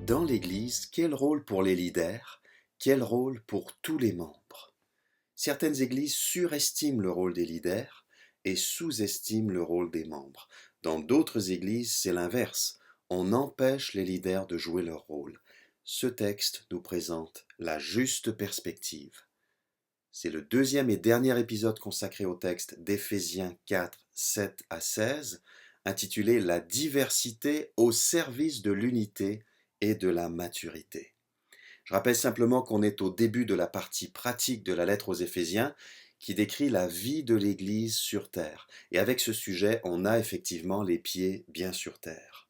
Dans l'Église, quel rôle pour les leaders? Quel rôle pour tous les membres? Certaines églises surestiment le rôle des leaders et sous-estiment le rôle des membres. Dans d'autres églises, c'est l'inverse. On empêche les leaders de jouer leur rôle. Ce texte nous présente la juste perspective. C'est le deuxième et dernier épisode consacré au texte d'Éphésiens 4, 7 à 16, intitulé La diversité au service de l'unité et de la maturité. Je rappelle simplement qu'on est au début de la partie pratique de la lettre aux Éphésiens qui décrit la vie de l'Église sur terre. Et avec ce sujet, on a effectivement les pieds bien sur terre.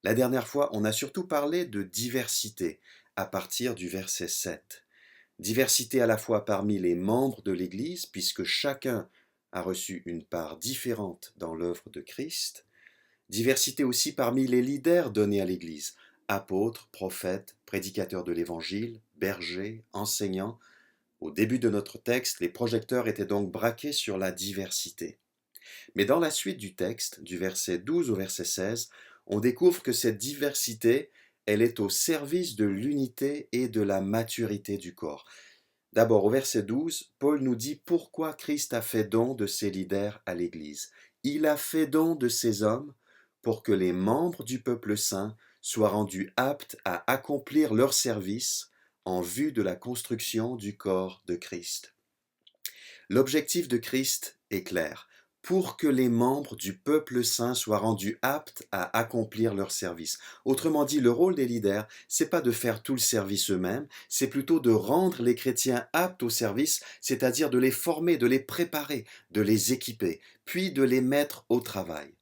La dernière fois, on a surtout parlé de diversité à partir du verset 7. Diversité à la fois parmi les membres de l'Église, puisque chacun a reçu une part différente dans l'œuvre de Christ. Diversité aussi parmi les leaders donnés à l'Église, apôtres, prophètes, prédicateurs de l'Évangile, bergers, enseignants. Au début de notre texte, les projecteurs étaient donc braqués sur la diversité. Mais dans la suite du texte, du verset 12 au verset 16, on découvre que cette diversité, elle est au service de l'unité et de la maturité du corps. D'abord, au verset 12, Paul nous dit pourquoi Christ a fait don de ses leaders à l'Église. Il a fait don de ces hommes pour que les membres du peuple saint soient rendus aptes à accomplir leur service en vue de la construction du corps de Christ. L'objectif de Christ est clair. Pour que les membres du peuple saint soient rendus aptes à accomplir leur service. Autrement dit, le rôle des leaders, c'est pas de faire tout le service eux-mêmes, c'est plutôt de rendre les chrétiens aptes au service, c'est-à-dire de les former, de les préparer, de les équiper, puis de les mettre au travail.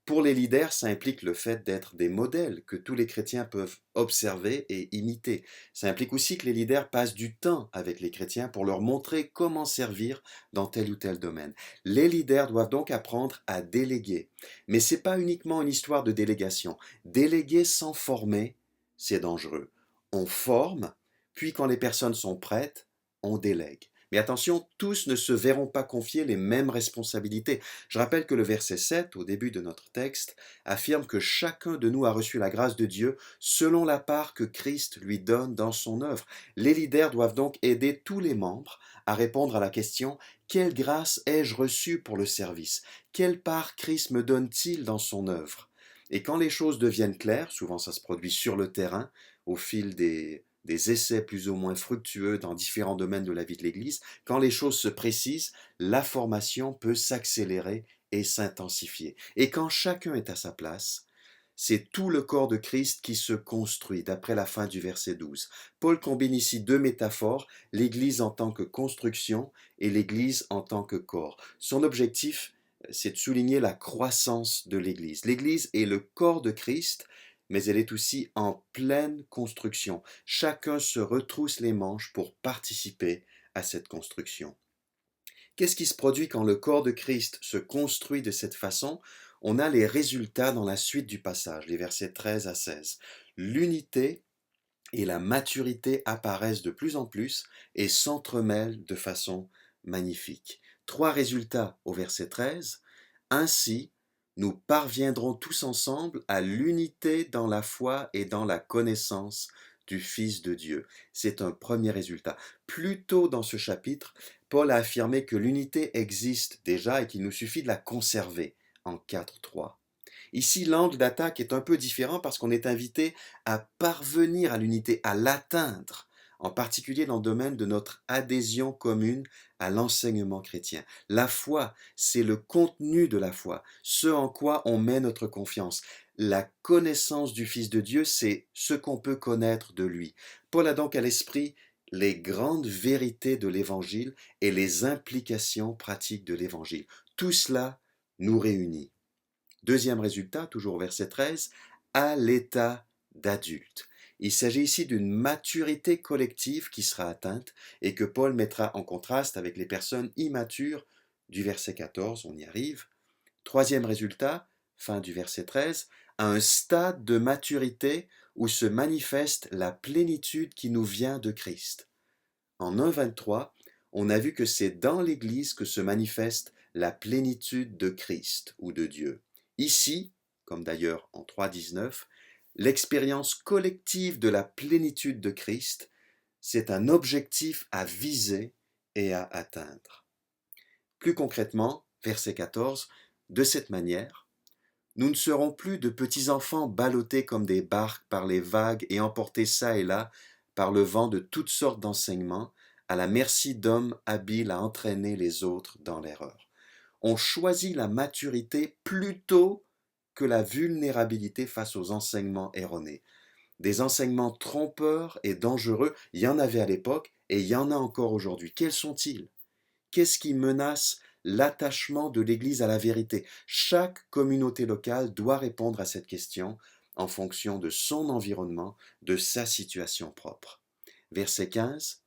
Pour les leaders, ça implique le fait d'être des modèles que tous les chrétiens peuvent observer et imiter. Ça implique aussi que les leaders passent du temps avec les chrétiens pour leur montrer comment servir dans tel ou tel domaine. Les leaders doivent donc apprendre à déléguer. Mais ce n'est pas uniquement une histoire de délégation. Déléguer sans former, c'est dangereux. On forme, puis quand les personnes sont prêtes, on délègue. Mais attention, tous ne se verront pas confier les mêmes responsabilités. Je rappelle que le verset 7, au début de notre texte, affirme que chacun de nous a reçu la grâce de Dieu selon la part que Christ lui donne dans son œuvre. Les leaders doivent donc aider tous les membres à répondre à la question: quelle grâce ai-je reçue pour le service? Quelle part Christ me donne-t-il dans son œuvre? Et quand les choses deviennent claires, souvent ça se produit sur le terrain, au fil des essais plus ou moins fructueux dans différents domaines de la vie de l'Église, quand les choses se précisent, la formation peut s'accélérer et s'intensifier. Et quand chacun est à sa place, c'est tout le corps de Christ qui se construit, d'après la fin du verset 12. Paul combine ici deux métaphores, l'Église en tant que construction et l'Église en tant que corps. Son objectif, c'est de souligner la croissance de l'Église. L'Église est le corps de Christ, mais elle est aussi en pleine construction. Chacun se retrousse les manches pour participer à cette construction. Qu'est-ce qui se produit quand le corps de Christ se construit de cette façon? On a les résultats dans la suite du passage, les versets 13 à 16. L'unité et la maturité apparaissent de plus en plus et s'entremêlent de façon magnifique. Trois résultats au verset 13. Ainsi, nous parviendrons tous ensemble à l'unité dans la foi et dans la connaissance du Fils de Dieu. C'est un premier résultat. Plus tôt dans ce chapitre, Paul a affirmé que l'unité existe déjà et qu'il nous suffit de la conserver en 4.3. Ici, l'angle d'attaque est un peu différent parce qu'on est invité à parvenir à l'unité, à l'atteindre, en particulier dans le domaine de notre adhésion commune à l'enseignement chrétien. La foi, c'est le contenu de la foi, ce en quoi on met notre confiance. La connaissance du Fils de Dieu, c'est ce qu'on peut connaître de lui. Paul a donc à l'esprit les grandes vérités de l'Évangile et les implications pratiques de l'Évangile. Tout cela nous réunit. Deuxième résultat, toujours au verset 13, à l'état d'adulte. Il s'agit ici d'une maturité collective qui sera atteinte et que Paul mettra en contraste avec les personnes immatures du verset 14, on y arrive. Troisième résultat, fin du verset 13, à un stade de maturité où se manifeste la plénitude qui nous vient de Christ. En 1.23, on a vu que c'est dans l'Église que se manifeste la plénitude de Christ ou de Dieu. Ici, comme d'ailleurs en 3.19, L'expérience collective de la plénitude de Christ, c'est un objectif à viser et à atteindre. Plus concrètement, verset 14, de cette manière, nous ne serons plus de petits enfants ballottés comme des barques par les vagues et emportés çà et là par le vent de toutes sortes d'enseignements, à la merci d'hommes habiles à entraîner les autres dans l'erreur. On choisit la maturité plutôt que la vulnérabilité face aux enseignements erronés. Des enseignements trompeurs et dangereux, il y en avait à l'époque et il y en a encore aujourd'hui. Quels sont-ils? Qu'est-ce qui menace l'attachement de l'Église à la vérité? Chaque communauté locale doit répondre à cette question en fonction de son environnement, de sa situation propre. Verset 15.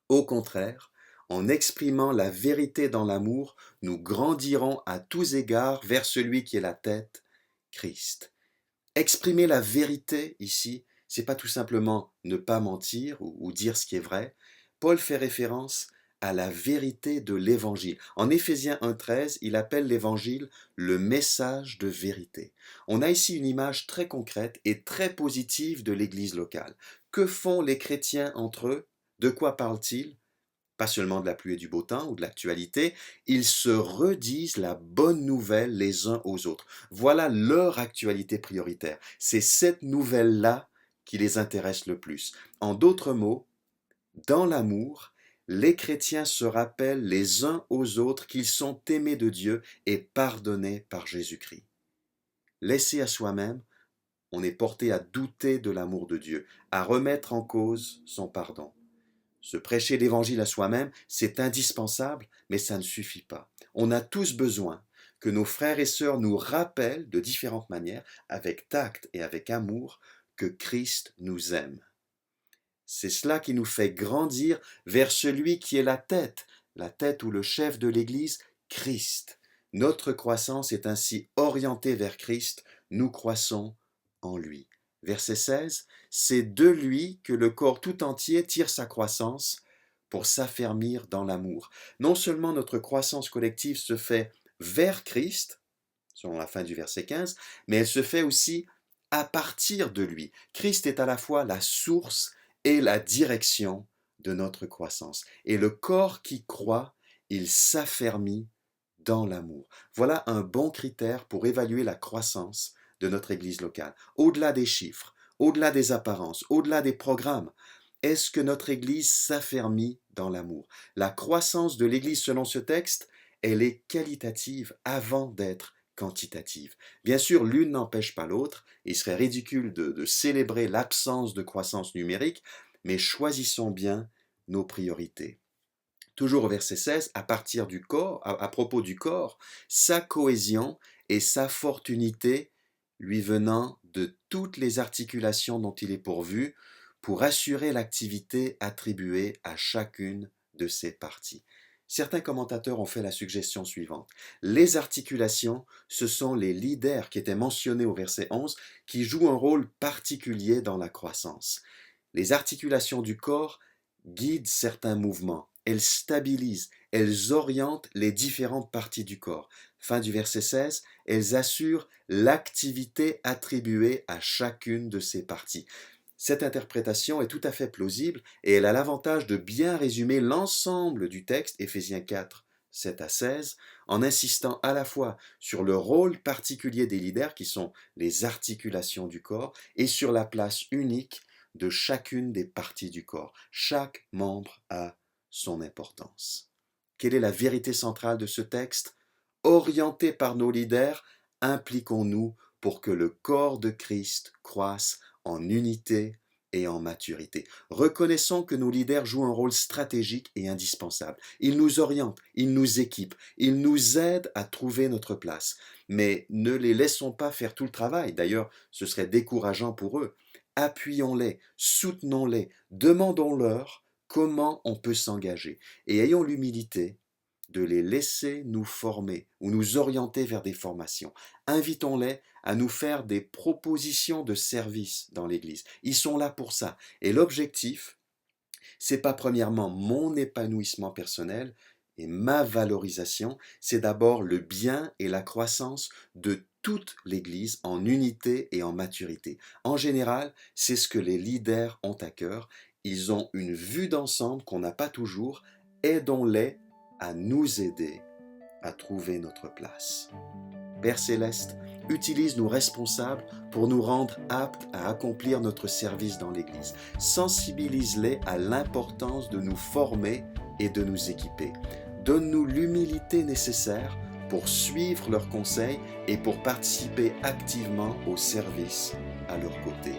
Au contraire, en exprimant la vérité dans l'amour, nous grandirons à tous égards vers celui qui est la tête, Christ. Exprimer la vérité ici, c'est pas tout simplement ne pas mentir ou dire ce qui est vrai. Paul fait référence à la vérité de l'évangile. En Éphésiens 1,13, il appelle l'évangile le message de vérité. On a ici une image très concrète et très positive de l'église locale. Que font les chrétiens entre eux? De quoi parlent-ils? Pas seulement de la pluie et du beau temps ou de l'actualité, ils se redisent la bonne nouvelle les uns aux autres. Voilà leur actualité prioritaire. C'est cette nouvelle-là qui les intéresse le plus. En d'autres mots, dans l'amour, les chrétiens se rappellent les uns aux autres qu'ils sont aimés de Dieu et pardonnés par Jésus-Christ. Laissé à soi-même, on est porté à douter de l'amour de Dieu, à remettre en cause son pardon. Se prêcher l'évangile à soi-même, c'est indispensable, mais ça ne suffit pas. On a tous besoin que nos frères et sœurs nous rappellent de différentes manières, avec tact et avec amour, que Christ nous aime. C'est cela qui nous fait grandir vers celui qui est la tête ou le chef de l'Église, Christ. Notre croissance est ainsi orientée vers Christ, nous croissons en lui. Verset 16, c'est de lui que le corps tout entier tire sa croissance pour s'affermir dans l'amour. Non seulement notre croissance collective se fait vers Christ, selon la fin du verset 15, mais elle se fait aussi à partir de lui. Christ est à la fois la source et la direction de notre croissance. Et le corps qui croit, il s'affermit dans l'amour. Voilà un bon critère pour évaluer la croissance de notre Église locale. Au-delà des chiffres, au-delà des apparences, au-delà des programmes, est-ce que notre Église s'affermit dans l'amour? La croissance de l'Église selon ce texte, elle est qualitative avant d'être quantitative. Bien sûr, l'une n'empêche pas l'autre. Il serait ridicule de célébrer l'absence de croissance numérique, mais choisissons bien nos priorités. Toujours au verset 16, à partir du corps, à propos du corps, sa cohésion et sa forte unité lui venant de toutes les articulations dont il est pourvu, pour assurer l'activité attribuée à chacune de ses parties. Certains commentateurs ont fait la suggestion suivante. Les articulations, ce sont les leaders qui étaient mentionnés au verset 11, qui jouent un rôle particulier dans la croissance. Les articulations du corps guident certains mouvements, elles stabilisent, elles orientent les différentes parties du corps. Fin du verset 16, elles assurent l'activité attribuée à chacune de ces parties. Cette interprétation est tout à fait plausible et elle a l'avantage de bien résumer l'ensemble du texte, Éphésiens 4, 7 à 16, en insistant à la fois sur le rôle particulier des leaders, qui sont les articulations du corps, et sur la place unique de chacune des parties du corps. Chaque membre a son importance. Quelle est la vérité centrale de ce texte? Orientés par nos leaders, impliquons-nous pour que le corps de Christ croisse en unité et en maturité. Reconnaissons que nos leaders jouent un rôle stratégique et indispensable. Ils nous orientent, ils nous équipent, ils nous aident à trouver notre place. Mais ne les laissons pas faire tout le travail. D'ailleurs, ce serait décourageant pour eux. Appuyons-les, soutenons-les, demandons-leur comment on peut s'engager. Et ayons l'humilité de les laisser nous former ou nous orienter vers des formations. Invitons-les à nous faire des propositions de service dans l'Église. Ils sont là pour ça. Et l'objectif, c'est pas premièrement mon épanouissement personnel et ma valorisation, c'est d'abord le bien et la croissance de toute l'Église en unité et en maturité. En général, c'est ce que les leaders ont à cœur. Ils ont une vue d'ensemble qu'on n'a pas toujours. Aidons-les à nous aider à trouver notre place. Père Céleste, utilise nos responsables pour nous rendre aptes à accomplir notre service dans l'Église. Sensibilise-les à l'importance de nous former et de nous équiper. Donne-nous l'humilité nécessaire pour suivre leurs conseils et pour participer activement au service à leur côté.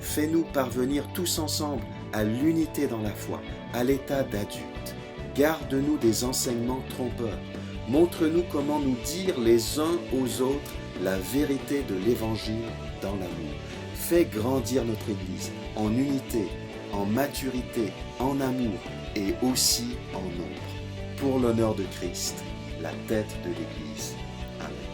Fais-nous parvenir tous ensemble à l'unité dans la foi, à l'état d'adulte. Garde-nous des enseignements trompeurs. Montre-nous comment nous dire les uns aux autres la vérité de l'Évangile dans l'amour. Fais grandir notre Église en unité, en maturité, en amour et aussi en nombre. Pour l'honneur de Christ, la tête de l'Église. Amen.